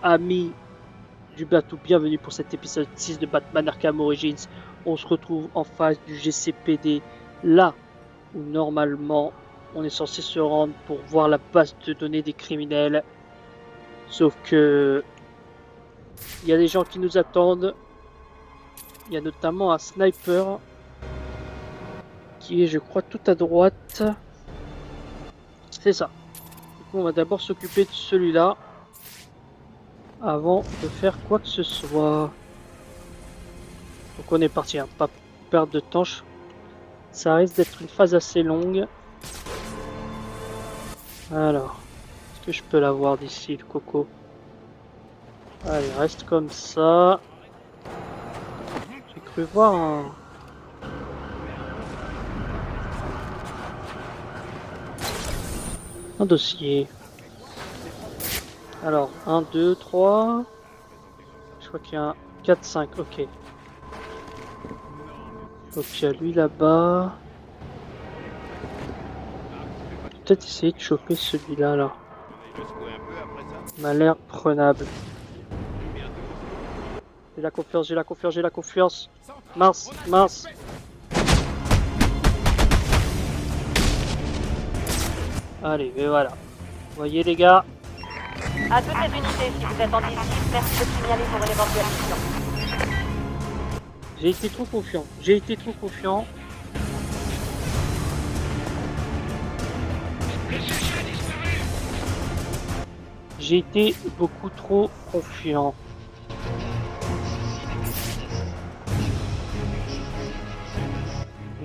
amis du bateau, bienvenue pour cet épisode 6 de Batman Arkham Origins. On se retrouve en face du GCPD, là où normalement on est censé se rendre pour voir la base de données des criminels. Sauf que il y a des gens qui nous attendent. Il y a notamment un sniper qui est, je crois, tout à droite. C'est ça. Du coup, on va d'abord s'occuper de celui-là avant de faire quoi que ce soit. Donc on est parti, hein. Pas perdre de temps. Ça risque d'être une phase assez longue. Alors, est-ce que je peux l'avoir d'ici, le coco? Allez, reste comme ça. J'ai cru voir un dossier. Alors, 1, 2, 3. Je crois qu'il y a un 4, 5, ok. Donc il y a lui là-bas. Peut-être essayer de choper celui-là là. Il m'a l'air prenable. J'ai la confiance, j'ai la confiance, j'ai la confiance. Mince, mince. Allez, et voilà. Vous voyez les gars. À toutes les unités, si vous êtes en visite, merci de signaler pour une éventuelle mission. J'ai été trop confiant. J'ai été trop confiant. J'ai été beaucoup trop confiant.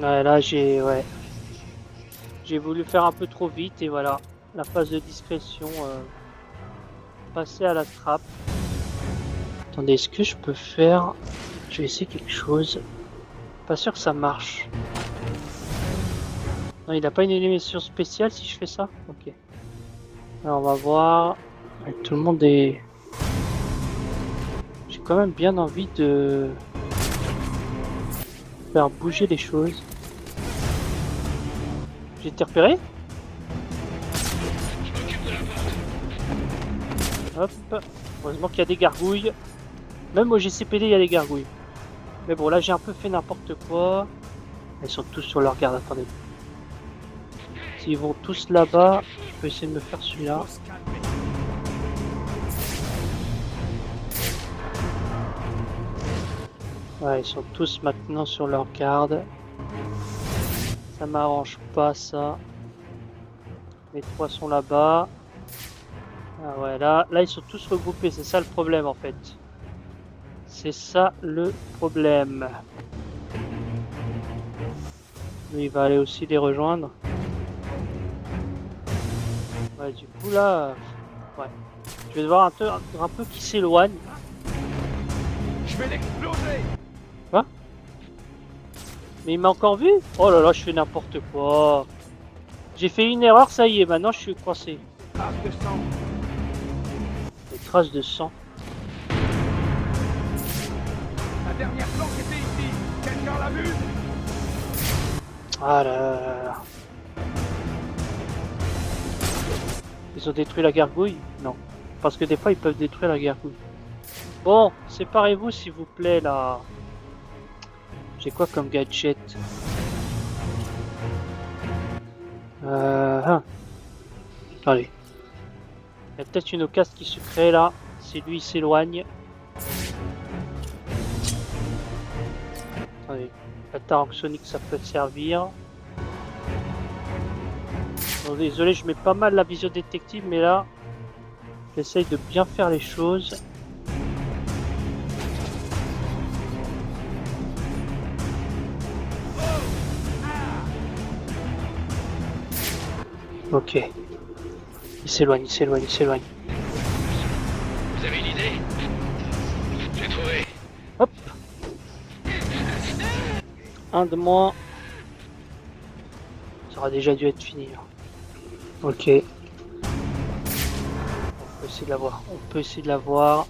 Ouais, là j'ai voulu faire un peu trop vite et voilà. La phase de discrétion passer à la trappe. Attendez, est-ce que je peux faire... Je vais essayer quelque chose. Pas sûr que ça marche. Non, il n'a pas une élimination spéciale si je fais ça? Ok. Alors on va voir. Ouais, tout le monde est... J'ai quand même bien envie de faire bouger les choses. J'ai été repéré? Hop. Heureusement qu'il y a des gargouilles. Même au GCPD il y a des gargouilles. Mais bon, là j'ai un peu fait n'importe quoi. Ils sont tous sur leur garde, attendez. S'ils vont tous là-bas, je peux essayer de me faire celui-là. Ouais, ils sont tous maintenant sur leur garde. Ça m'arrange pas ça. Les trois sont là-bas. Ah ouais, là ils sont tous regroupés, c'est ça le problème en fait. C'est ça le problème. Lui il va aller aussi les rejoindre. Ouais, du coup là... Ouais. Je vais devoir un peu qui s'éloigne. Je vais l'exploser. Quoi? Mais il m'a encore vu? Oh là là, je fais n'importe quoi. J'ai fait une erreur, ça y est, maintenant je suis coincé. Trace de sang. Des traces de sang. La dernière planque était ici. Quelqu'un l'a vue? Ah là là là là. Ils ont détruit la gargouille? Non. Parce que des fois ils peuvent détruire la gargouille. Bon, séparez-vous s'il vous plaît là. J'ai quoi comme gadget? Allez. Il y a peut-être une occasion qui se crée là. Si lui s'éloigne. Attendez. La Tarok Sonic ça peut servir. Bon, désolé, je mets pas mal la vision détective, mais là, j'essaye de bien faire les choses. Ok. Il s'éloigne, il s'éloigne, il s'éloigne. Vous avez une idée? J'ai trouvé. Hop. Un de moins. Ça aura déjà dû être fini. Ok. On peut essayer de la voir. On peut essayer de la voir.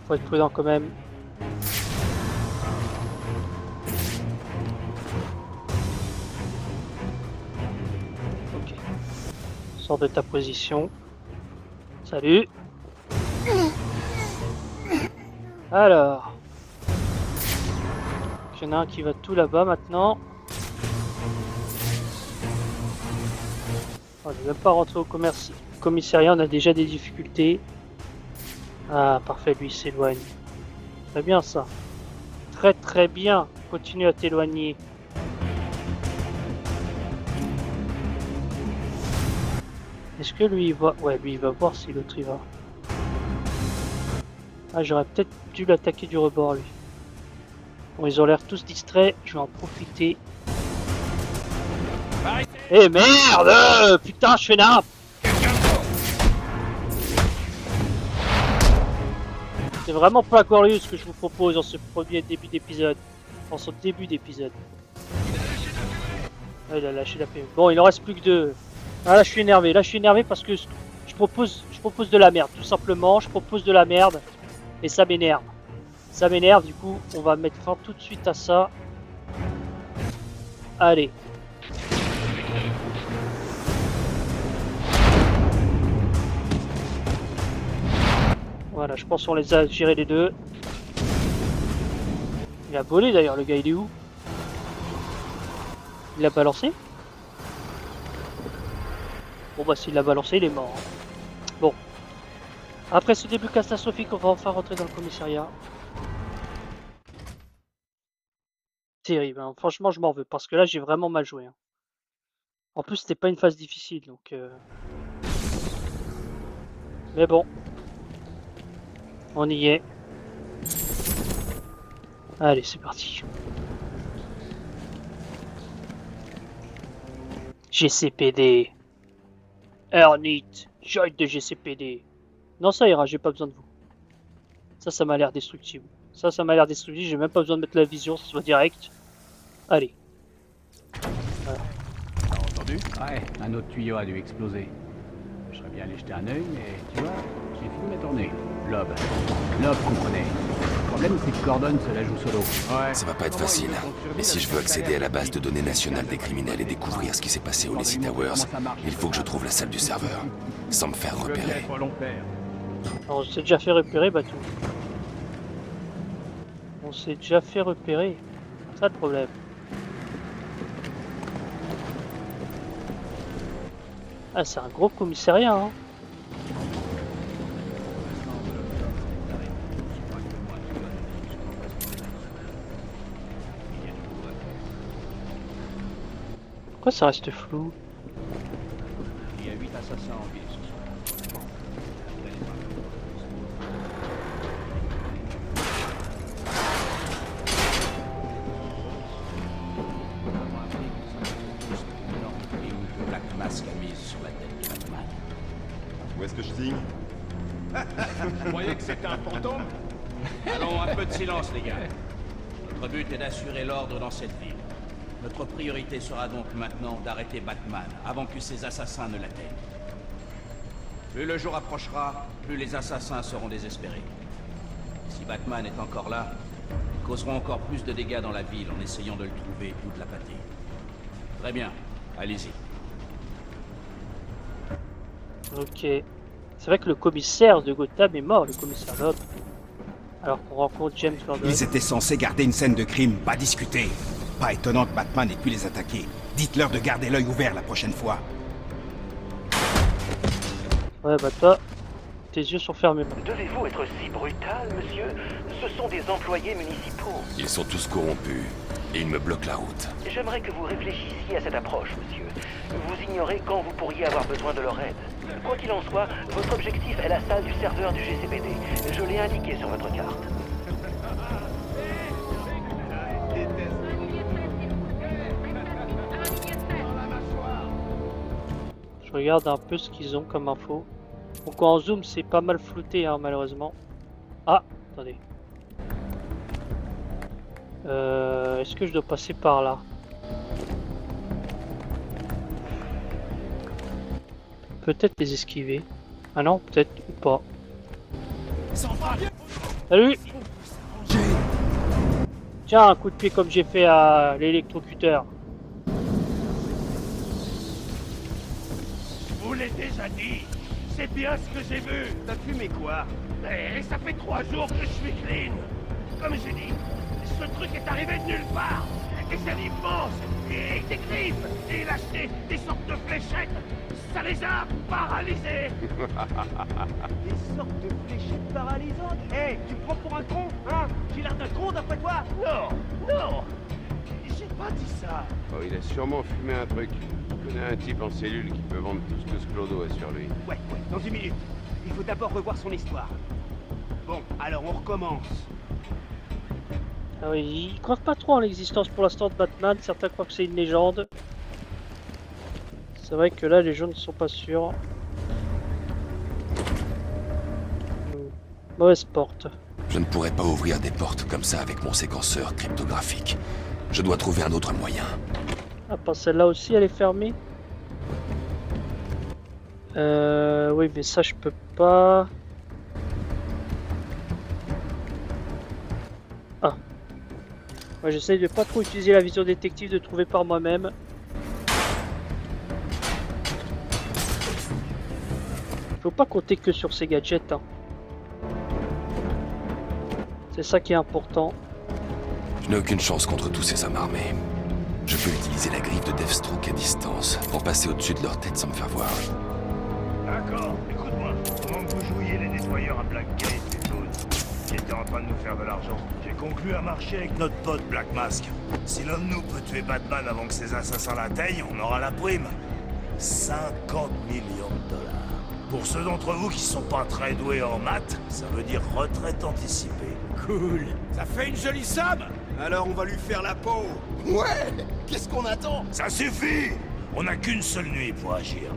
Faut être prudent quand même. Ok. Sors de ta position. Salut. Alors. Il y en a un qui va tout là-bas maintenant. On n'est même pas rentré au commissariat, on a déjà des difficultés. Ah, parfait, lui il s'éloigne. Très bien ça. Très très bien. Continue à t'éloigner. Est-ce que lui il va... Ouais, lui il va voir si l'autre il va. Ah, j'aurais peut-être dû l'attaquer du rebord lui. Bon, ils ont l'air tous distraits, je vais en profiter. Eh merde! Putain, je fais nappe! C'est vraiment pas glorieux ce que je vous propose dans ce premier début d'épisode. Dans son début d'épisode. Ah, il a lâché la PV. Bon, il en reste plus que 2. Ah là je suis énervé. Là je suis énervé parce que je propose de la merde. Tout simplement, je propose de la merde. Et ça m'énerve. Ça m'énerve, du coup, on va mettre fin tout de suite à ça. Allez. Voilà, je pense qu'on les a gérés les deux. Il a volé d'ailleurs, le gars, il est où? Il l'a balancé? Bon bah s'il l'a balancé, il est mort. Bon. Après ce début catastrophique, on va enfin rentrer dans le commissariat. Terrible, hein. Franchement je m'en veux, parce que là j'ai vraiment mal joué. Hein. En plus c'était pas une phase difficile, donc... Mais bon. On y est. Allez, c'est parti. GCPD. Ernit, join de GCPD. Non, ça ira, j'ai pas besoin de vous. Ça m'a l'air destructible. Ça m'a l'air destructible, j'ai même pas besoin de mettre la vision, ça soit direct. Allez. Voilà. T'as entendu? Ouais, un autre tuyau a dû exploser. Je serais bien allé jeter un œil, mais tu vois, j'ai fini ma tournée. Lob comprenait. Le problème, c'est que Gordon se la joue solo. Ouais. Ça va pas être facile, mais si je veux accéder à la base de données nationale des criminels et découvrir ce qui s'est passé au Leslie Towers, il faut que je trouve la salle du serveur, sans me faire repérer. Alors, on s'est déjà fait repérer, Batou. On s'est déjà fait repérer. C'est ça le problème. Ah, c'est un gros commissariat, hein. Pourquoi ça reste flou? Il y a 8 assassins en ville ce soir. Black Mask a mise sur la tête de Batman. Où est-ce que je signe? Vous croyez que c'était un fantôme? Allons, un peu de silence, les gars. Notre but est d'assurer l'ordre dans cette ville. Notre priorité sera donc maintenant d'arrêter Batman avant que ses assassins ne l'atteignent. Plus le jour approchera, plus les assassins seront désespérés. Si Batman est encore là, ils causeront encore plus de dégâts dans la ville en essayant de le trouver ou de l'appâter. Très bien, allez-y. Ok. C'est vrai que le commissaire de Gotham est mort, le commissaire Loeb. Alors qu'on rencontre James Gordon. Ils étaient censés garder une scène de crime, pas discuter. Pas étonnant que Batman ait pu les attaquer. Dites-leur de garder l'œil ouvert la prochaine fois. Ouais, bah toi, tes yeux sont fermés. Devez-vous être si brutal, monsieur? Ce sont des employés municipaux. Ils sont tous corrompus, et ils me bloquent la route. J'aimerais que vous réfléchissiez à cette approche, monsieur. Vous ignorez quand vous pourriez avoir besoin de leur aide. Quoi qu'il en soit, votre objectif est la salle du serveur du GCPD. Je l'ai indiqué sur votre carte. Je regarde un peu ce qu'ils ont comme info. Donc en zoom c'est pas mal flouté hein, malheureusement. Ah, attendez. Est-ce que je dois passer par là? Peut-être les esquiver. Ah non, peut-être ou pas. Salut! Tiens, un coup de pied comme j'ai fait à l'électrocuteur. Je vous l'ai déjà dit, C'est bien ce que j'ai vu. T'as fumé quoi? Et ça fait 3 jours que je suis clean. Comme j'ai dit, ce truc est arrivé de nulle part. Des ailes immenses, et des griffes, et il a lâché des sortes de fléchettes. Ça les a paralysés. Des sortes de fléchettes paralysantes? Hé, tu me prends pour un con, hein? J'ai l'air d'un con d'après toi? Non, non, j'ai pas dit ça. Oh, il a sûrement fumé un truc. Je connais un type en cellule qui peut vendre tout ce que ce clodo a sur lui. Ouais, dans 10 minutes. Il faut d'abord revoir son histoire. Bon, alors on recommence. Ah oui, ils croient pas trop en l'existence pour l'instant de Batman, certains croient que c'est une légende. C'est vrai que là les gens ne sont pas sûrs. Mauvaise porte. Je ne pourrais pas ouvrir des portes comme ça avec mon séquenceur cryptographique. Je dois trouver un autre moyen. Ah, pas celle-là aussi, elle est fermée. Oui, mais ça je peux pas. Ah. Moi j'essaye de pas trop utiliser la vision détective, de trouver par moi-même. Faut pas compter que sur ces gadgets. Hein. C'est ça qui est important. Je n'ai aucune chance contre tous ces hommes armés. Je peux utiliser la griffe de Deathstroke à distance pour passer au-dessus de leur tête sans me faire voir. D'accord, écoute-moi. Pendant que vous jouiez les nettoyeurs à Blackgate et d'autres, qui étaient en train de nous faire de l'argent, j'ai conclu un marché avec notre pote Black Mask. Si l'un de nous peut tuer Batman avant que ses assassins l'atteignent, on aura la prime. 50 millions de dollars. Pour ceux d'entre vous qui sont pas très doués en maths, ça veut dire retraite anticipée. Cool. Ça fait une jolie somme. Alors on va lui faire la peau. Ouais. Qu'est-ce qu'on attend? Ça suffit! On n'a qu'une seule nuit pour agir.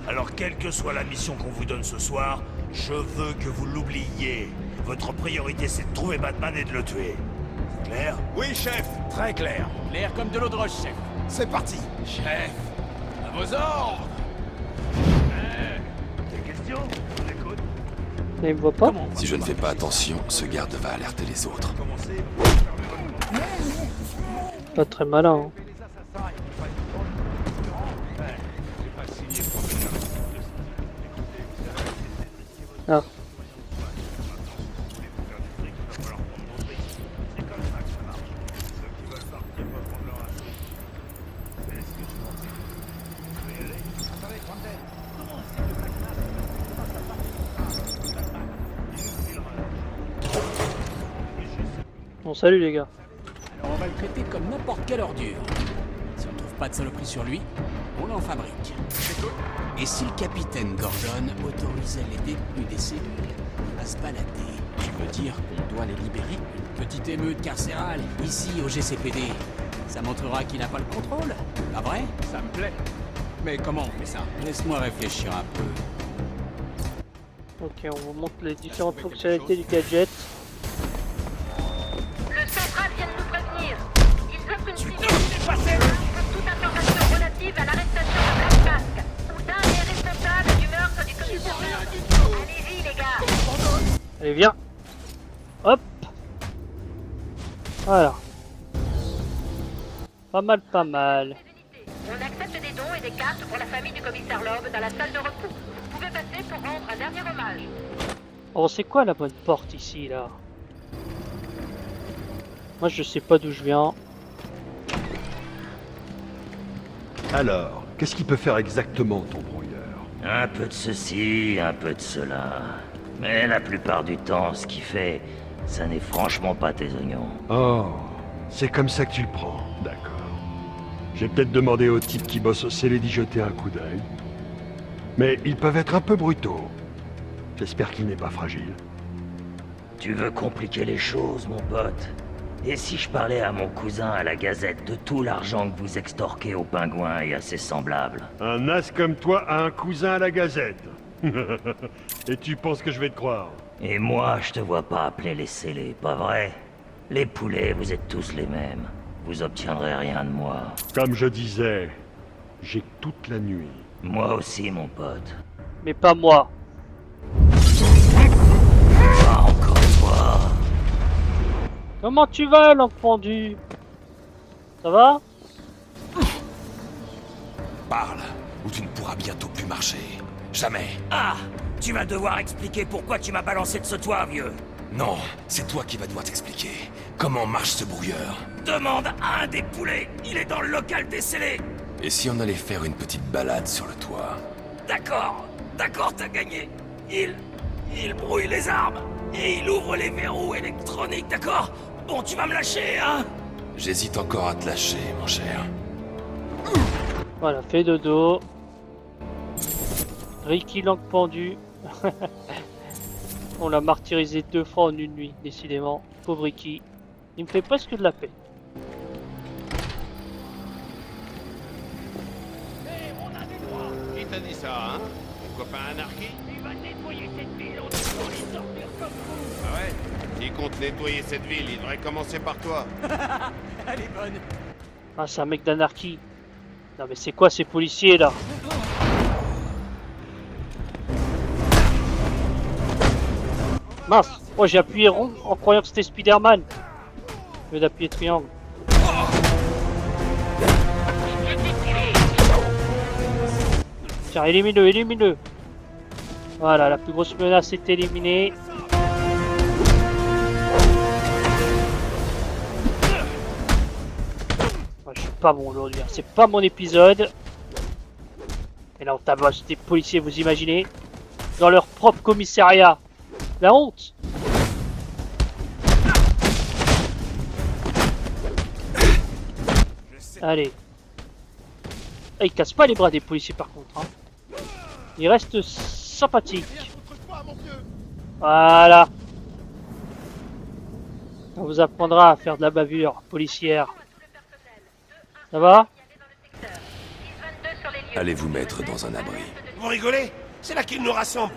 Alors quelle que soit la mission qu'on vous donne ce soir, je veux que vous l'oubliez. Votre priorité c'est de trouver Batman et de le tuer. C'est clair? Oui, chef. Très clair. Clair comme de l'eau de roche, chef. C'est parti. Chef, à vos ordres. Des questions? On écoute. Mais il me voit pas. Si je ne fais pas attention, ce garde va alerter les autres. Commencez. Pas très malin. Hein. Ah. Bon, salut les gars. Alors on va le traiter comme n'importe quelle ordure. Si on trouve pas de saloperie sur lui, on l'en fabrique. Et si le capitaine Gordon autorisait les détenus des cellules à se balader, tu veux dire qu'on doit les libérer? Une petite émeute carcérale, ici au GCPD, ça montrera qu'il n'a pas le contrôle, pas vrai? Ça me plaît. Mais comment on fait ça? Laisse-moi réfléchir un peu. Ok, on vous montre les différentes fonctionnalités du gadget. Le central vient de nous prévenir. Ils offrent une cible toute information relative à l'arrestation de Black Mask ou d'un des responsables du meurtre du commissaire. Allez-y les gars. Allez, viens. Hop. Voilà. Pas mal, pas mal. On accepte des dons et des cartes pour la famille du commissaire Loeb dans la salle de repos. Vous pouvez passer pour rendre un dernier hommage. Oh, c'est quoi la bonne porte ici, là? Moi, je sais pas d'où je viens. Alors, qu'est-ce qu'il peut faire exactement, ton brouilleur? Un peu de ceci, un peu de cela. Mais la plupart du temps, ce qu'il fait, ça n'est franchement pas tes oignons. Oh, c'est comme ça que tu le prends. D'accord. J'ai peut-être demandé aux types qui bossent au scellé d'y jeter un coup d'œil. Mais ils peuvent être un peu brutaux. J'espère qu'il n'est pas fragile. Tu veux compliquer les choses, mon pote? Et si je parlais à mon cousin à la Gazette de tout l'argent que vous extorquez aux pingouins et à ses semblables? Un as comme toi a un cousin à la Gazette. Et tu penses que je vais te croire? Et moi, je te vois pas appeler les scellés, pas vrai? Les poulets, vous êtes tous les mêmes. Vous obtiendrez rien de moi. Comme je disais, j'ai toute la nuit. Moi aussi, mon pote. Mais pas moi. Pas encore toi. Comment tu vas, langue pendue? Ça va? Parle, ou tu ne pourras bientôt plus marcher. Jamais. Ah! Tu vas devoir expliquer pourquoi tu m'as balancé de ce toit, vieux. Non, c'est toi qui vas devoir t'expliquer. Comment marche ce brouilleur? Demande à un des poulets, il est dans le local décellé. Et si on allait faire une petite balade sur le toit? D'accord, t'as gagné. Il brouille les armes et il ouvre les verrous électroniques, d'accord? Bon, tu vas me lâcher, hein? J'hésite encore à te lâcher, mon cher. Voilà, fait dodo. Ricky Lang pendu. On l'a martyrisé 2 fois en une nuit, décidément. Pauvre Ricky. Il me fait presque de la peine. Qui t'a dit ça, hein? Mon copain anarchie? Il va nettoyer cette ville, on doit les sortir comme vous. Ah ouais? S'il compte nettoyer cette ville, il devrait commencer par toi. Elle est bonne. Ah, c'est un mec d'anarchie. Non mais c'est quoi ces policiers là? Mince, moi j'ai appuyé rond en croyant que c'était Spider-Man. Au lieu d'appuyer triangle. Tiens, élimine-le, élimine-le. Voilà, la plus grosse menace est éliminée. Moi, je suis pas bon aujourd'hui, hein. C'est pas mon épisode. Et là on tabasse des policiers, vous imaginez, dans leur propre commissariat. La honte. Allez. Ah, il casse pas les bras des policiers par contre, hein. Il reste sympathique. Voilà. On vous apprendra à faire de la bavure policière. Ça va? Allez vous mettre dans un abri. Vous rigolez? C'est là qu'il nous rassemble.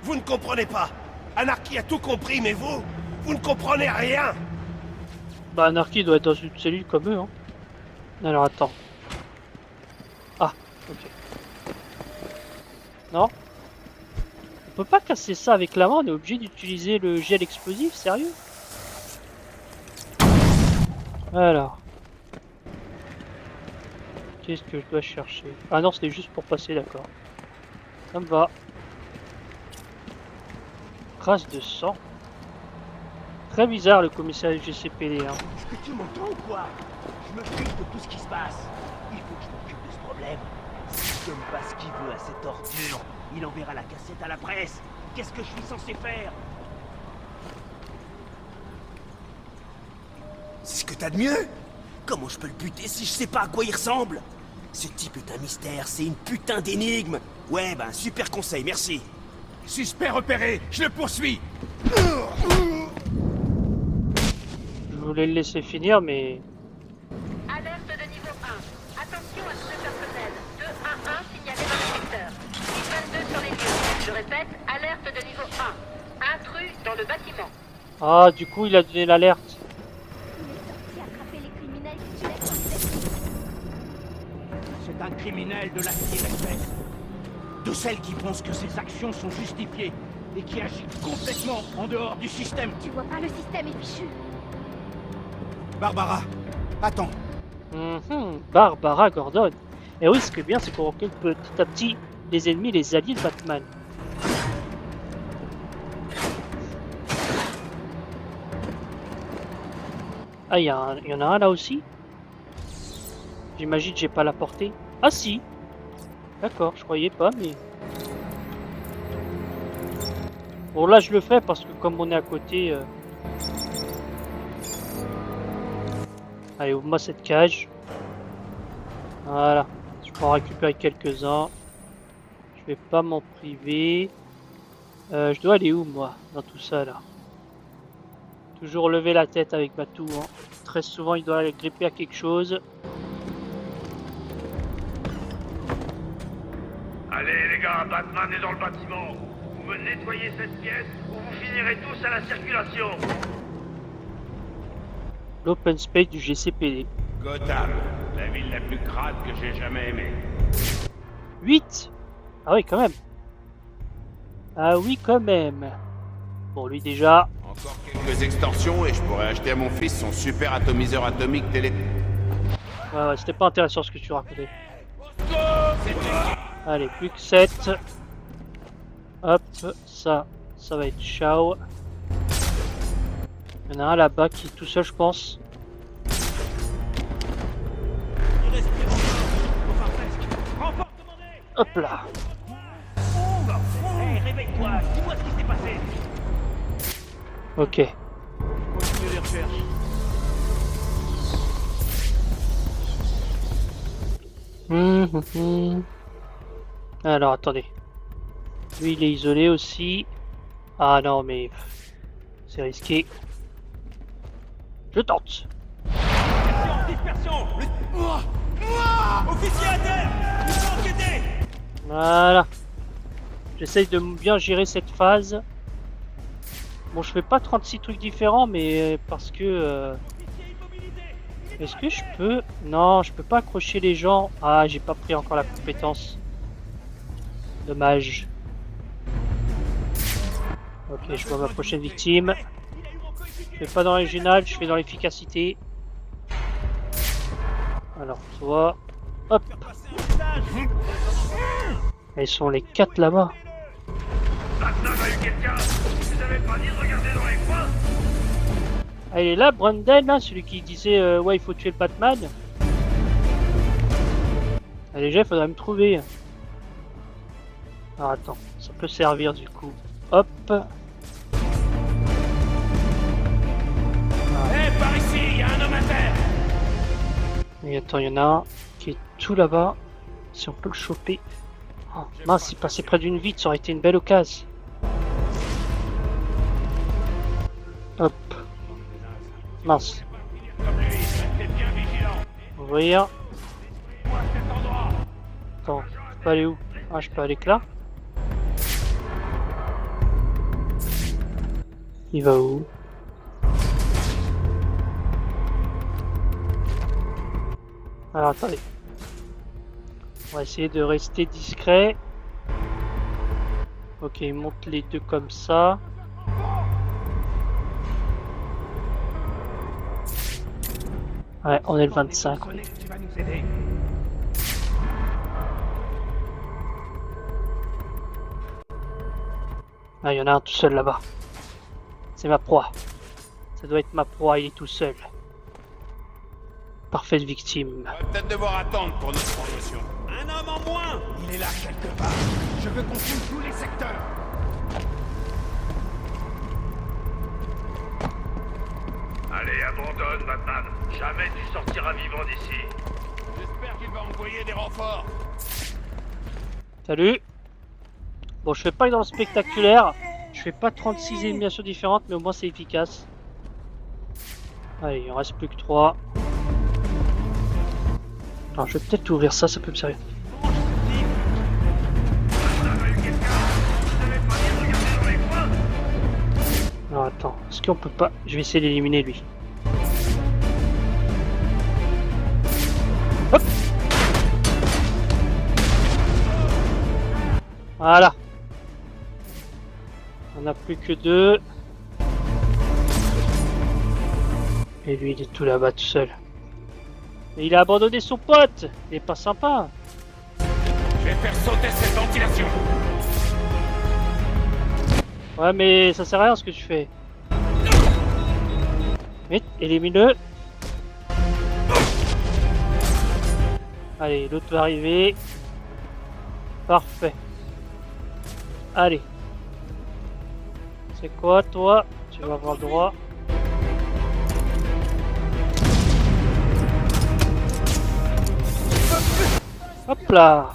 Vous ne comprenez pas. Anarchy a tout compris, mais vous ne comprenez rien. Bah Anarchy doit être dans une cellule comme eux, hein. Alors attends. Ah, ok. Non? On peut pas casser ça avec la main, on est obligé d'utiliser le gel explosif, sérieux? Alors. Qu'est-ce que je dois chercher? Ah non, c'était juste pour passer, d'accord. Ça me va. Trace de sang. Très bizarre le commissaire du GCPD, hein. Est-ce que tu m'entends ou quoi? Je me fiche de tout ce qui se passe. Il faut que je m'occupe de ce problème. S'il donne pas ce qu'il veut à cette ordure, il enverra la cassette à la presse. Qu'est-ce que je suis censé faire? C'est ce que t'as de mieux? Comment je peux le buter si je sais pas à quoi il ressemble? Ce type est un mystère, c'est une putain d'énigme. Ouais, ben super conseil, merci. Suspect repéré, je le poursuis. Je voulais le laisser finir, mais... Alerte de niveau 1. Attention à tout le personnel. 211 signalé dans le secteur. 622 sur les lieux. Je répète, alerte de niveau 1. Intrus dans le bâtiment. Ah, du coup, il a donné l'alerte. C'est un criminel de la pire espèce. De celles qui pensent que ses actions sont justifiées et qui agit complètement en dehors du système. Tu vois pas, le système est fichu. Barbara, attends. Barbara Gordon. Et oui, ce qui est bien, c'est qu'on recule petit à petit les ennemis, les alliés de Batman. Ah, il y en a un là aussi. J'imagine que j'ai pas la portée. Ah si. D'accord, je croyais pas, mais... Bon, là, je le fais parce que comme on est à côté... Allez, ouvre-moi cette cage. Voilà. Je peux en récupérer quelques-uns. Je vais pas m'en priver. Je dois aller où, moi, dans tout ça, là? Toujours lever la tête avec Batou, hein. Très souvent, il doit gripper à quelque chose. Allez les gars, Batman est dans le bâtiment. Vous me nettoyez cette pièce ou vous finirez tous à la circulation. L'open space du GCPD. Gotham, la ville la plus crade que j'ai jamais aimée. 8. Ah oui, quand même. Ah oui, quand même. Bon, lui déjà... Encore quelques extorsions et je pourrais acheter à mon fils son super atomiseur atomique télé... Ouais, c'était pas intéressant ce que tu racontais. Allez, plus que 7. Hop, ça va être ciao. Il y en a un là-bas qui est tout seul, je pense. Hop là. Hey, réveille-toi, dis-moi ce qui s'est passé. Ok. Continue les recherches. Alors attendez. Lui il est isolé aussi. Ah non mais c'est risqué. Je tente. Dispersion. Officier à terre. Il faut enquêter. Voilà. J'essaye de bien gérer cette phase. Bon, je fais pas 36 trucs différents, mais parce que... Est-ce que je peux... Non, je peux pas accrocher les gens. Ah, j'ai pas pris encore la compétence. Dommage. Ok, je vois ma prochaine victime. Je fais pas dans l'original, je fais dans l'efficacité. Alors toi... Hop. Ils sont les 4 là-bas. Ah, il est là, Brandon, là, celui qui disait ouais, il faut tuer le Batman. Ah, déjà, il faudrait me trouver. Alors attends, ça peut servir du coup. Hop. Hey, par ici, il y a un homme à terre. Et attends, il y en a un qui est tout là-bas. Si on peut le choper. Oh, mince, il passait près d'une vitre, ça aurait été une belle occasion. Hop. Mince. Ouvrir. Attends, je peux aller où? Ah, je peux aller que là. Il va où? Alors attendez. On va essayer de rester discret. Ok, il monte les deux comme ça. Ouais, on est le 25. Ouais. Ah, il y en a un tout seul là-bas. C'est ma proie. Ça doit être ma proie, il est tout seul. Parfaite victime. On va peut-être devoir attendre pour notre promotion. Un homme en moins. Il est là quelque part. Je veux qu'on couvre tous les secteurs. Allez, abandonne, Batman. Jamais tu sortiras vivant d'ici. J'espère qu'il va envoyer des renforts. Salut. Bon, je fais pas dans le spectaculaire. Je fais pas 36 éliminations différentes, mais au moins c'est efficace. Allez, il en reste plus que 3. Alors, je vais peut-être ouvrir ça, ça peut me servir. Alors attends, est-ce qu'on peut pas... Je vais essayer d'éliminer lui. Hop. Voilà. On n'a plus que 2. Et lui il est tout là-bas tout seul. Et il a abandonné son pote. Il est pas sympa. Je vais faire sauter cette ventilation. Ouais mais ça sert à rien ce que tu fais. Vite, élimine-le. Allez, l'autre va arriver. Parfait. Allez. C'est quoi toi? Tu vas avoir le droit. Hop là.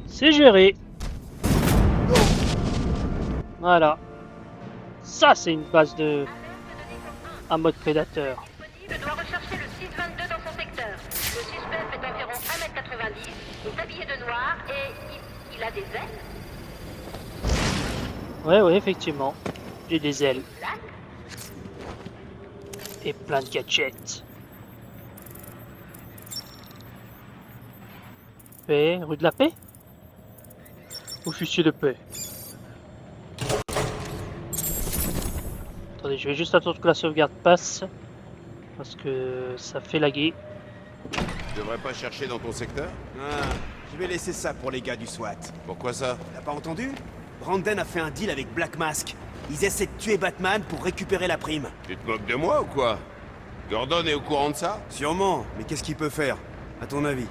C'est géré. Voilà. Ça c'est une base de... un mode prédateur. Il doit rechercher le 622 dans son secteur. Le suspect fait environ 1m90, est habillé de noir et il a des ailes. Ouais, effectivement. J'ai des ailes. Et plein de gadgets. Paix, rue de la Paix? Officier de paix. Attendez, je vais juste attendre que la sauvegarde passe. Parce que ça fait laguer. Tu devrais pas chercher dans ton secteur? Ah, Je vais laisser ça pour les gars du SWAT. Pourquoi ça? T'as pas entendu? Brandon a fait un deal avec Black Mask. Ils essaient de tuer Batman pour récupérer la prime. Tu te moques de moi ou quoi? Gordon est au courant de ça? Sûrement, mais qu'est-ce qu'il peut faire, à ton avis?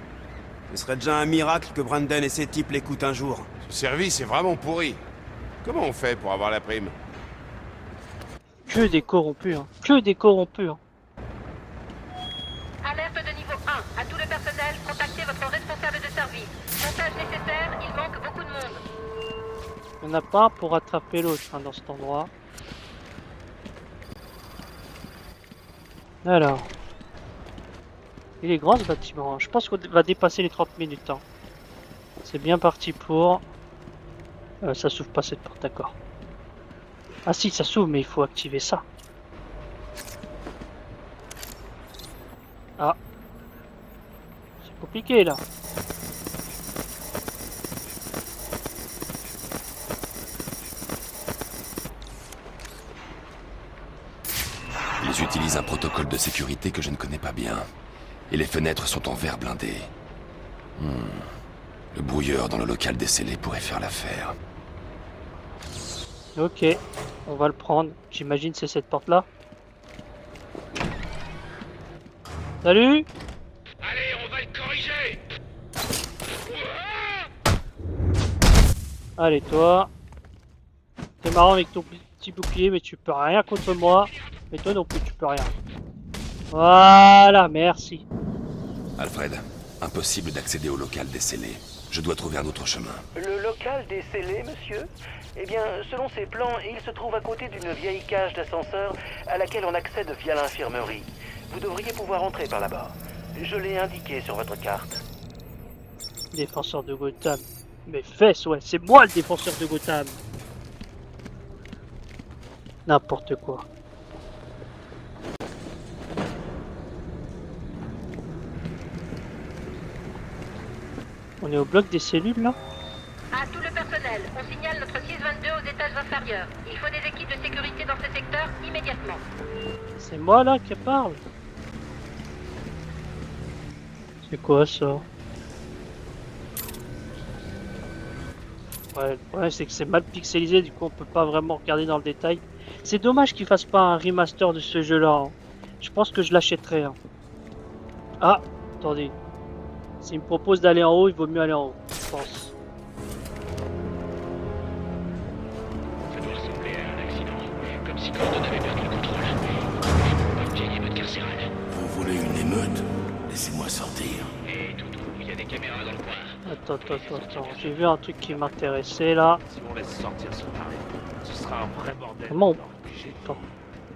Ce serait déjà un miracle que Brandon et ses types l'écoutent un jour. Ce service est vraiment pourri. Comment on fait pour avoir la prime? Que des corrompus, hein. Que des corrompus, hein. Alerte de niveau 1. À tout le personnel, contactez votre responsable de service. Montage nécessaire, il manque beaucoup de monde. Il n'y en a pas pour rattraper l'autre hein, dans cet endroit. Alors. Il est grand ce bâtiment. Hein. Je pense qu'on va dépasser les 30 minutes. Hein. C'est bien parti pour... ça s'ouvre pas cette porte, d'accord. Ah si, ça s'ouvre, mais il faut activer ça. Ah. C'est compliqué là. Ils utilisent un protocole de sécurité que je ne connais pas bien. Et les fenêtres sont en verre blindé. Le brouilleur dans le local des scellés pourrait faire l'affaire. Ok, on va le prendre. J'imagine c'est cette porte là. Salut. Allez, on va le corriger. Allez toi. T'es marrant avec ton petit bouclier mais tu peux rien contre moi. Mais toi non plus tu peux rien. Voilà, merci. Alfred, impossible d'accéder au local des scellés. Je dois trouver un autre chemin. Le local des scellés, monsieur? Eh bien, selon ses plans, il se trouve à côté d'une vieille cage d'ascenseur à laquelle on accède via l'infirmerie. Vous devriez pouvoir entrer par là-bas. Je l'ai indiqué sur votre carte. Défenseur de Gotham. Mes fesses, ouais, c'est moi le défenseur de Gotham. N'importe quoi. On est au bloc des cellules là? À tout le personnel, on signale notre 622 aux étages inférieurs. Il faut des équipes de sécurité dans ce secteur immédiatement. C'est moi là qui parle. C'est quoi ça? Ouais, le problème c'est que c'est mal pixelisé, du coup on peut pas vraiment regarder dans le détail. C'est dommage qu'ils fassent pas un remaster de ce jeu là. Hein. Je pense que je l'achèterai. Hein. Ah, attendez. S'il me propose d'aller en haut, il vaut mieux aller en haut, je pense. Ça doit ressembler à un accident. Comme si Gordon avait perdu le contrôle. Une vieille émeute carcérale. Vous voulez une émeute? Laissez-moi sortir. Et Toutou, il y a des caméras dans le coin. Attends. J'ai vu un truc qui m'intéressait là. Si on laisse sortir ce taré, ce sera un vrai bordel. Comment on... Attends.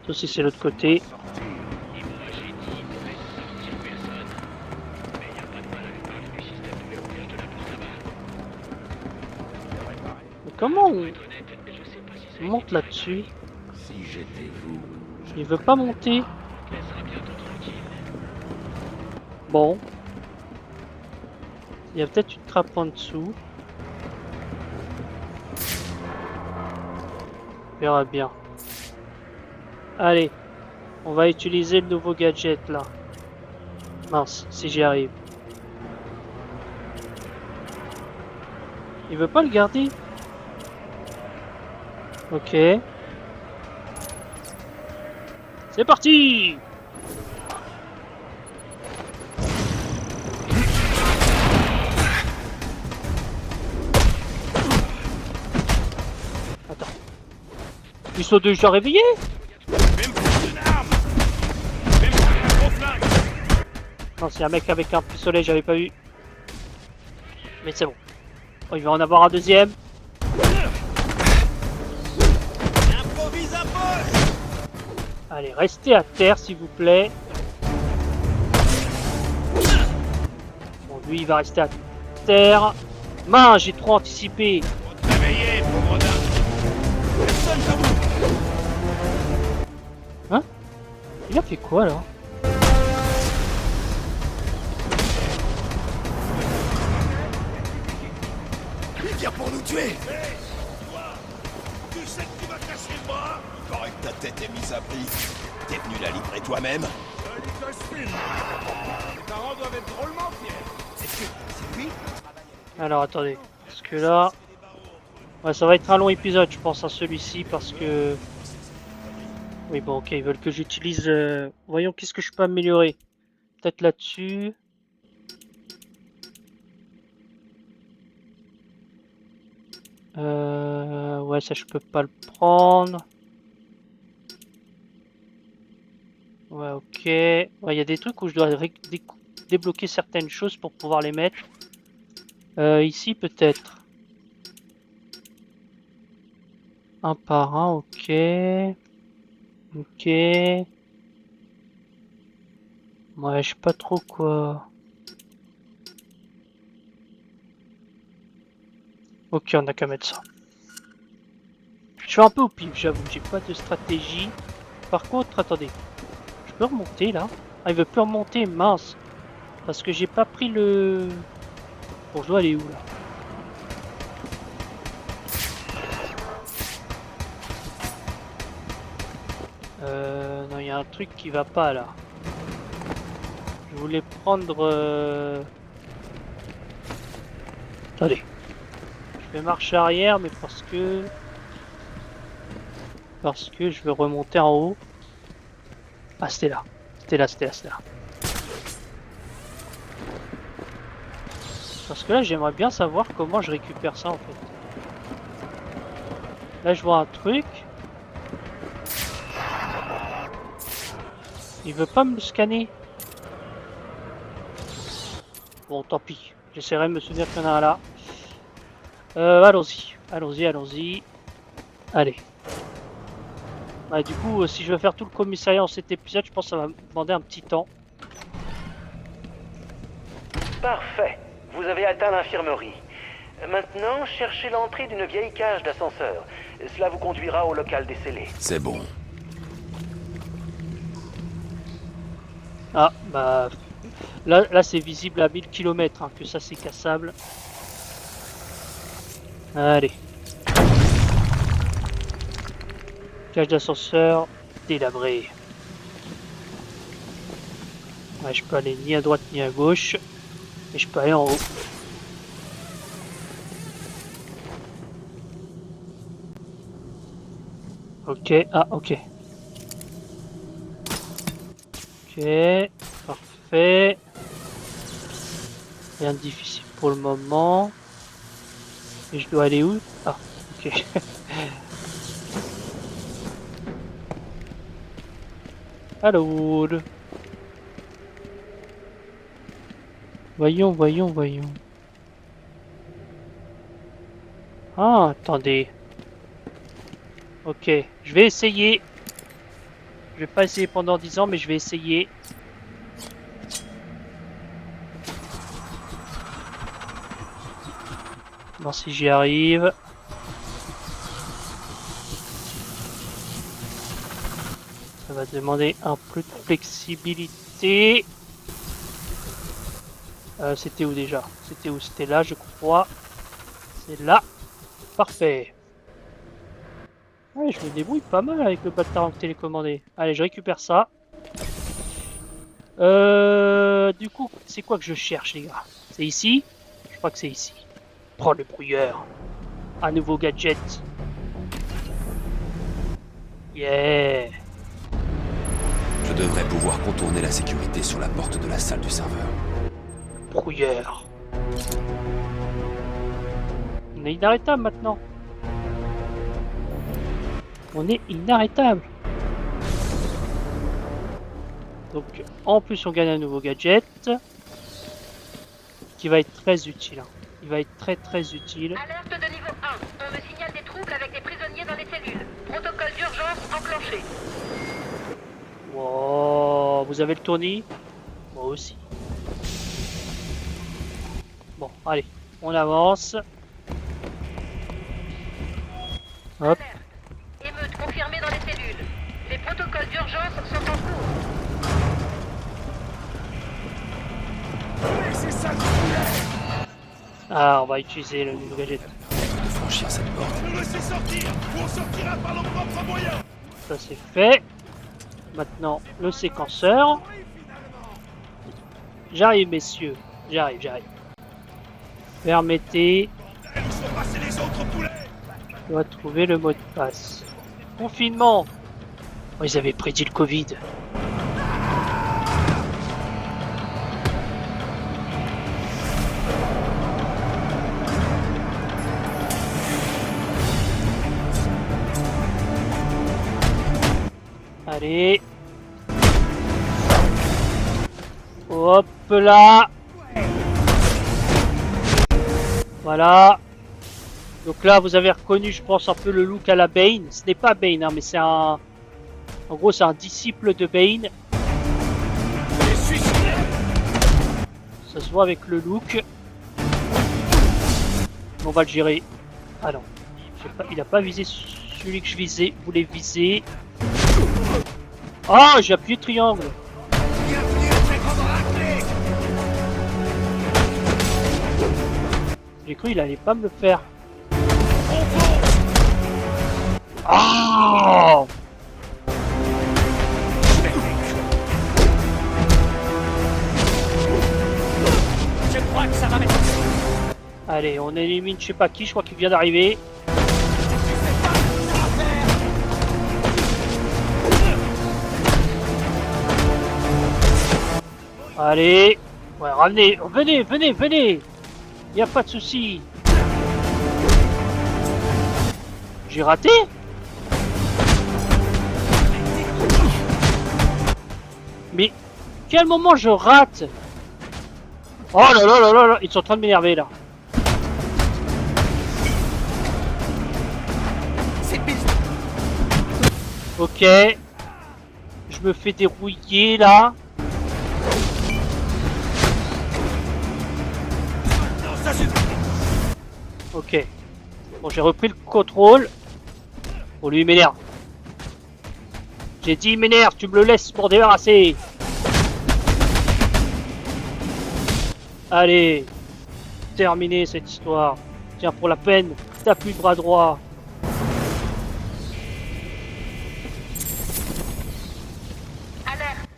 Ça aussi c'est l'autre côté. Et moi j'ai dit de laisser sortir personne. Mais il n'y a pas de mal à lui parler du système de verrouillage de la porte là-bas. Mais comment on... Pour être honnête, je sais pas si ça monte là-dessus? Si j'étais vous... Il veut pas monter. Elle sera bientôt tranquille. Bon. Il y a peut-être une trappe en dessous. On verra bien. Allez. On va utiliser le nouveau gadget là. Mince, si j'y arrive. Il veut pas le garder? Ok. C'est parti! Attends. Ils sont déjà réveillés? Non, c'est un mec avec un pistolet, j'avais pas vu. Mais c'est bon. Oh, il va en avoir un deuxième. Improvise un peu! Allez, restez à terre s'il vous plaît. Bon, lui il va rester à terre. Mince, j'ai trop anticipé. Réveillez, pauvre dame. Hein? Il a fait quoi là? Il vient pour nous tuer! Tu sais que tu vas casser le bras? Il paraît que ta tête est mise à prix. T'es venu la livrer toi-même? Les parents doivent être drôlement fiers. C'est lui? Alors attendez, parce que là... Ouais, ça va être un long épisode, je pense, à celui-ci, parce que... Oui, bon, ok, ils veulent que j'utilise... Voyons, qu'est-ce que je peux améliorer. Peut-être là-dessus. Ouais, ça, je peux pas le prendre. Ouais, ok. Ouais, il y a des trucs où je dois débloquer certaines choses pour pouvoir les mettre. Ici, peut-être. Un par un, ok. Ok. Ouais, je sais pas trop quoi. Ok, on a qu'à mettre ça. Je suis un peu au pif, j'avoue, j'ai pas de stratégie. Par contre, attendez. Je peux remonter là? Ah, il veut plus remonter, mince. Parce que j'ai pas pris le... Bon, je dois aller où là? Non, il y a un truc qui va pas là. Je voulais prendre... Attendez. Je fais marche arrière, mais parce que je veux remonter en haut. Ah, c'était là. C'était là. Parce que là, j'aimerais bien savoir comment je récupère ça en fait. Là, je vois un truc. Il veut pas me le scanner. Bon, tant pis. J'essaierai de me souvenir qu'il y en a un là. Allons-y. Allez. Ouais, du coup, si je veux faire tout le commissariat en cet épisode, je pense que ça va me demander un petit temps. Parfait. Vous avez atteint l'infirmerie. Maintenant, cherchez l'entrée d'une vieille cage d'ascenseur. Cela vous conduira au local des scellés. C'est bon. Ah, bah... Là c'est visible à 1000 km, hein, que ça c'est cassable. Allez. Cage d'ascenseur délabrée. Ouais, je peux aller ni à droite ni à gauche. Et je peux aller en haut. Ok, ah ok. Ok, parfait. Rien de difficile pour le moment. Et je dois aller où? Ah, ok. Alors. Voyons. Ah, attendez. Ok, je vais essayer. Je vais pas essayer pendant 10 ans, mais je vais essayer. Voir si j'y arrive. Ça va demander un peu de flexibilité. C'était où déjà? C'était où? C'était là, je crois. C'est là. Parfait. Ouais, je me débrouille pas mal avec le bâtard télécommandé. Allez, je récupère ça. Du coup, c'est quoi que je cherche, les gars? C'est ici? Je crois que c'est ici. Prends le brouilleur. Un nouveau gadget. Yeah. Je devrais pouvoir contourner la sécurité sur la porte de la salle du serveur. Brouilleur. On est inarrêtable maintenant. On est inarrêtable. Donc en plus on gagne un nouveau gadget qui va être très utile. Hein. Il va être très utile. Alerte de niveau 1. On me signale des troubles avec des prisonniers dans les cellules. Protocole d'urgence enclenché. Wow, vous avez le tournis? Moi aussi. Bon, allez, on avance. Hop. Émeute confirmée dans les cellules. Les protocoles d'urgence sont en cours. Ah, on va utiliser le nouveau gadget. De franchir cette porte. Nous laisser sortir ou on sortira par nos propres moyens. Ça c'est fait. Maintenant, le séquenceur. J'arrive, messieurs. J'arrive. Permettez. Laisse passer les autres poulets. On doit trouver le mot de passe. Confinement. Oh, ils avaient prédit le Covid. Allez. Hop là. Voilà. Donc là, vous avez reconnu, je pense, un peu le look à la Bane. Ce n'est pas Bane, hein, mais c'est un... En gros, c'est un disciple de Bane. Ça se voit avec le look. On va le gérer. Ah non. Il n'a pas visé celui que je visais. Vous voulez viser. Ah, j'ai appuyé triangle. J'ai cru qu'il allait pas me le faire. Oh! Je crois que ça va mettre... Allez, on élimine je sais pas qui, je crois qu'il vient d'arriver. Allez, ouais, ramenez, venez, y a pas de souci. J'ai raté? Mais quel moment je rate? Oh là là là là là, ils sont en train de m'énerver là. Ok, je me fais dérouiller là. Ok. Bon, j'ai repris le contrôle. Oh, lui, il m'énerve. J'ai dit, il m'énerve, tu me le laisses pour débarrasser. Allez. Terminé cette histoire. Tiens, pour la peine, t'as plus de bras droit.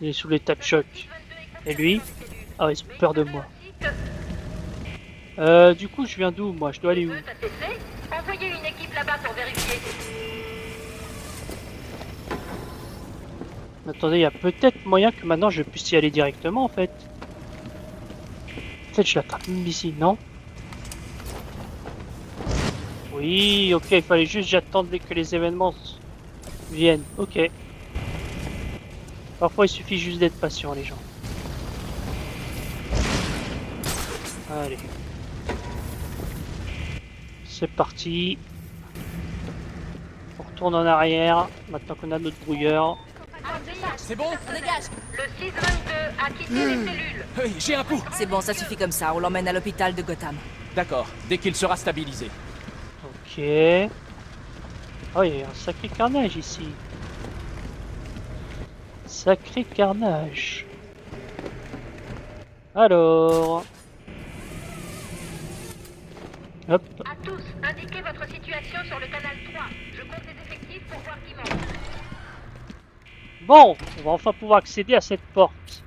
Il est sous l'état de choc. Et lui? Ah, ils ont peur de moi. Du coup, je viens d'où, moi? Je dois aller où? Envoyez une équipe là-bas pour vérifier. Attendez, il y a peut-être moyen que maintenant je puisse y aller directement, en fait. Peut-être je l'attrape même ici, non? Oui, ok, il fallait juste j'attendre que les événements viennent. Ok. Parfois, il suffit juste d'être patient, les gens. Allez. C'est parti. On retourne en arrière, maintenant qu'on a notre brouilleur. C'est bon? On dégage. Le 622 a quitté les cellules. Hey, j'ai un pouls. C'est bon, ça suffit comme ça. On l'emmène à l'hôpital de Gotham. D'accord, dès qu'il sera stabilisé. Ok. Oh, il y a un sacré carnage ici. Sacré carnage. Alors... Hop. À tous, indiquez votre situation sur le canal 3. Je compte les effectifs pour voir qui manque. Bon, on va enfin pouvoir accéder à cette porte.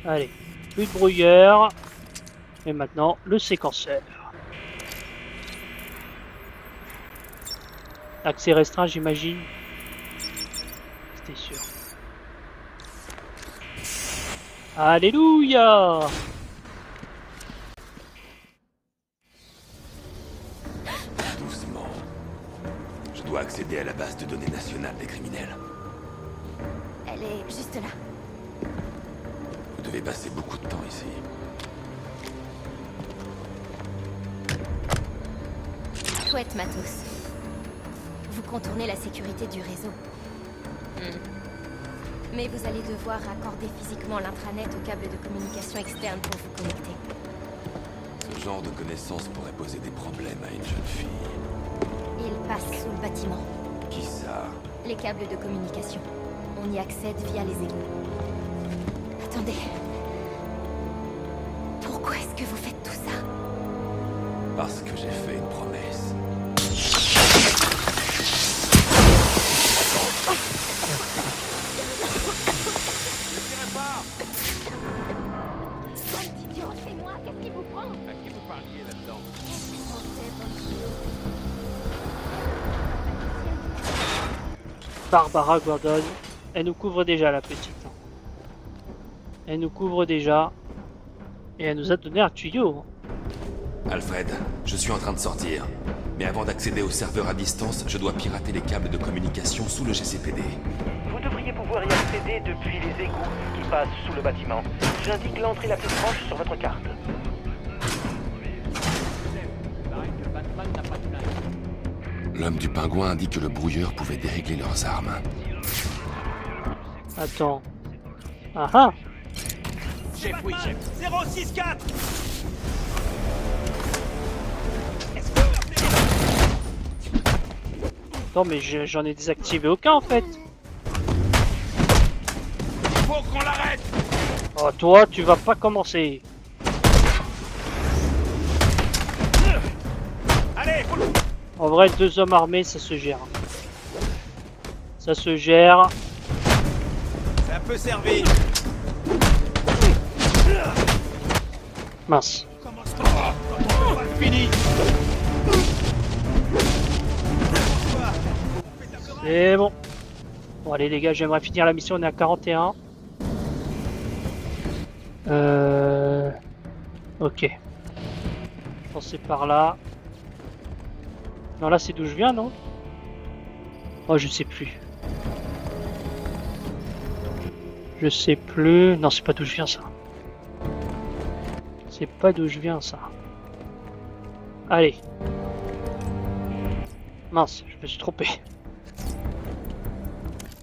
Allez, plus de brouilleur. Et maintenant, le séquenceur. Accès restreint, j'imagine. C'était sûr. Alléluia! Doucement. Je dois accéder à la base de données nationale des criminels. Elle est juste là. Vous devez passer beaucoup de temps ici. Chouette, Matos. Vous contournez la sécurité du réseau. Mais vous allez devoir raccorder physiquement l'intranet au câble de communication externe pour vous connecter. Ce genre de connaissances pourrait poser des problèmes à une jeune fille. Il passe sous le bâtiment. Qui ça? Les câbles de communication. On y accède via les égouts. Attendez. Pourquoi est-ce que vous faites tout ça? Parce que j'ai fait une promesse. Idiot, c'est moi, qu'est-ce qui vous prend? Barbara Gordon. Elle nous couvre déjà, la petite. Elle nous couvre déjà. Et elle nous a donné un tuyau. Alfred, je suis en train de sortir. Mais avant d'accéder au serveur à distance, je dois pirater les câbles de communication sous le GCPD. Vous devriez pouvoir y accéder depuis les égouts qui passent sous le bâtiment. J'indique l'entrée la plus proche sur votre carte. L'homme du pingouin indique que le brouilleur pouvait dérégler leurs armes. Attends. Ah ah. Chef, oui, chef. 064. Attends, mais j'en ai désactivé aucun en fait. Faut qu'on l'arrête. Oh, toi, tu vas pas commencer. Allez. En vrai, 2 hommes armés, ça se gère. Ça se gère. Ça peut servir. Mince. Fini. C'est bon. Bon, allez les gars, j'aimerais finir la mission, on est à 41. Ok. Je pense que c'est par là. Non, là c'est d'où je viens, non? Oh, je sais plus. Je sais plus. Non, c'est pas d'où je viens, ça. C'est pas d'où je viens, ça. Allez. Mince, je me suis trompé.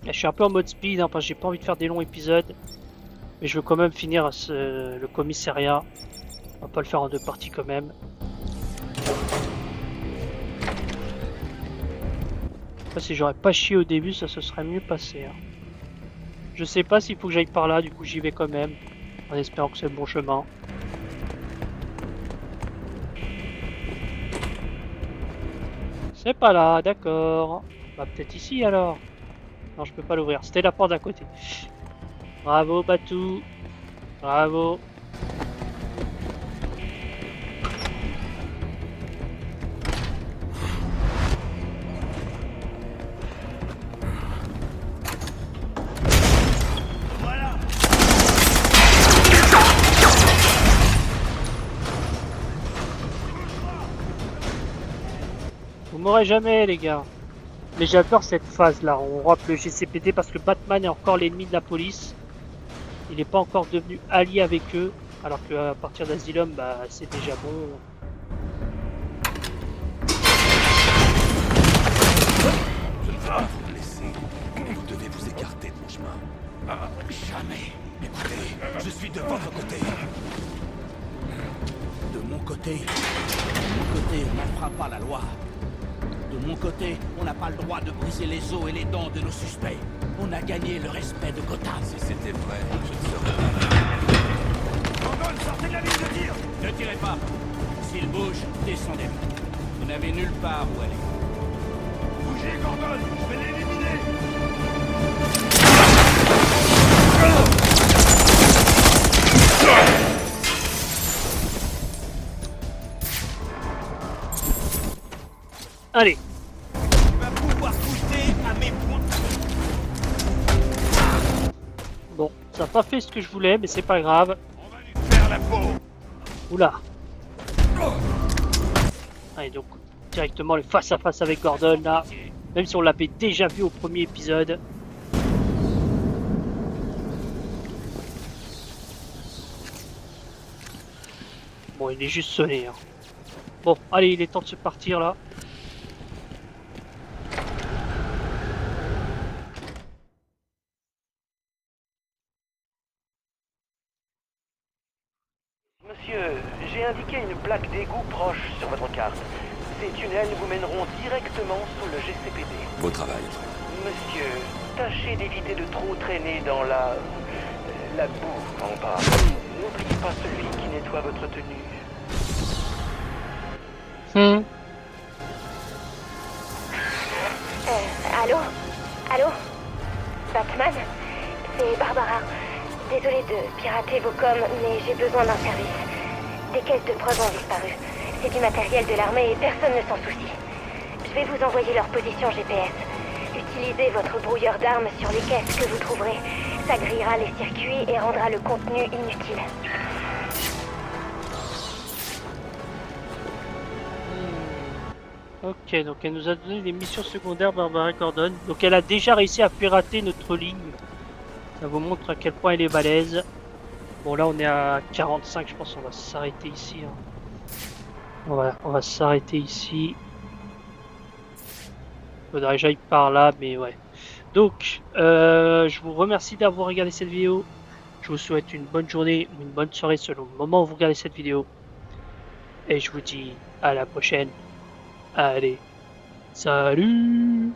Là, je suis un peu en mode speed, hein, parce que j'ai pas envie de faire des longs épisodes. Mais je veux quand même finir le commissariat. On va pas le faire en 2 parties quand même. Après, si j'aurais pas chié au début, ça se serait mieux passé. Hein. Je sais pas s'il faut que j'aille par là, du coup j'y vais quand même. En espérant que c'est le bon chemin. C'est pas là, d'accord. Bah peut-être ici alors. Non, je peux pas l'ouvrir. C'était la porte d'à côté. Bravo, Batou. Bravo. Vous m'aurez jamais, les gars. Mais j'adore cette phase là, on rope le GCPD parce que Batman est encore l'ennemi de la police. Il n'est pas encore devenu allié avec eux, alors qu'à partir d'Asylum, bah c'est déjà bon. Je ne vais pas vous laisser. Vous devez vous écarter de mon chemin. Ah, jamais. Écoutez, je suis de votre côté. De mon côté, on n'enfreint pas la loi. De mon côté, on n'a pas le droit de briser les os et les dents de nos suspects. On a gagné le respect de Gotham. Si c'était vrai, je ne serais pas là. Gordon, sortez de la ligne de tir. Ne tirez pas. S'il bouge, descendez. Vous n'avez nulle part où aller. Bougez, Gordon, je vais l'éliminer. Allez. Tu vas pouvoir goûter à mes points. Bon, ça n'a pas fait ce que je voulais, mais c'est pas grave. On va lui faire la peau. Oula. Allez, donc directement le face à face avec Gordon là. Même si on l'avait déjà vu au premier épisode. Bon, il est juste sonné. Hein. Bon, allez, il est temps de se partir là. Monsieur, j'ai indiqué une plaque d'égout proche sur votre carte. Ces tunnels vous mèneront directement sous le GCPD. Beau travail. Monsieur, tâchez d'éviter de trop traîner dans la boue en bas. N'oubliez pas celui qui nettoie votre tenue. Allô? Allô? Batman? C'est Barbara. Désolée de pirater vos coms, mais j'ai besoin d'un service. Des caisses de preuves ont disparu. C'est du matériel de l'armée et personne ne s'en soucie. Je vais vous envoyer leur position GPS. Utilisez votre brouilleur d'armes sur les caisses que vous trouverez. Ça grillera les circuits et rendra le contenu inutile. Ok, donc elle nous a donné des missions secondaires, Barbara Gordon. Donc elle a déjà réussi à pirater notre ligne. Ça vous montre à quel point elle est balèze. Bon là on est à 45, je pense qu'on va s'arrêter ici. Hein. On va s'arrêter ici. Faudrait que j'aille par là, mais ouais. Donc, je vous remercie d'avoir regardé cette vidéo. Je vous souhaite une bonne journée ou une bonne soirée selon le moment où vous regardez cette vidéo. Et je vous dis à la prochaine. Allez, salut!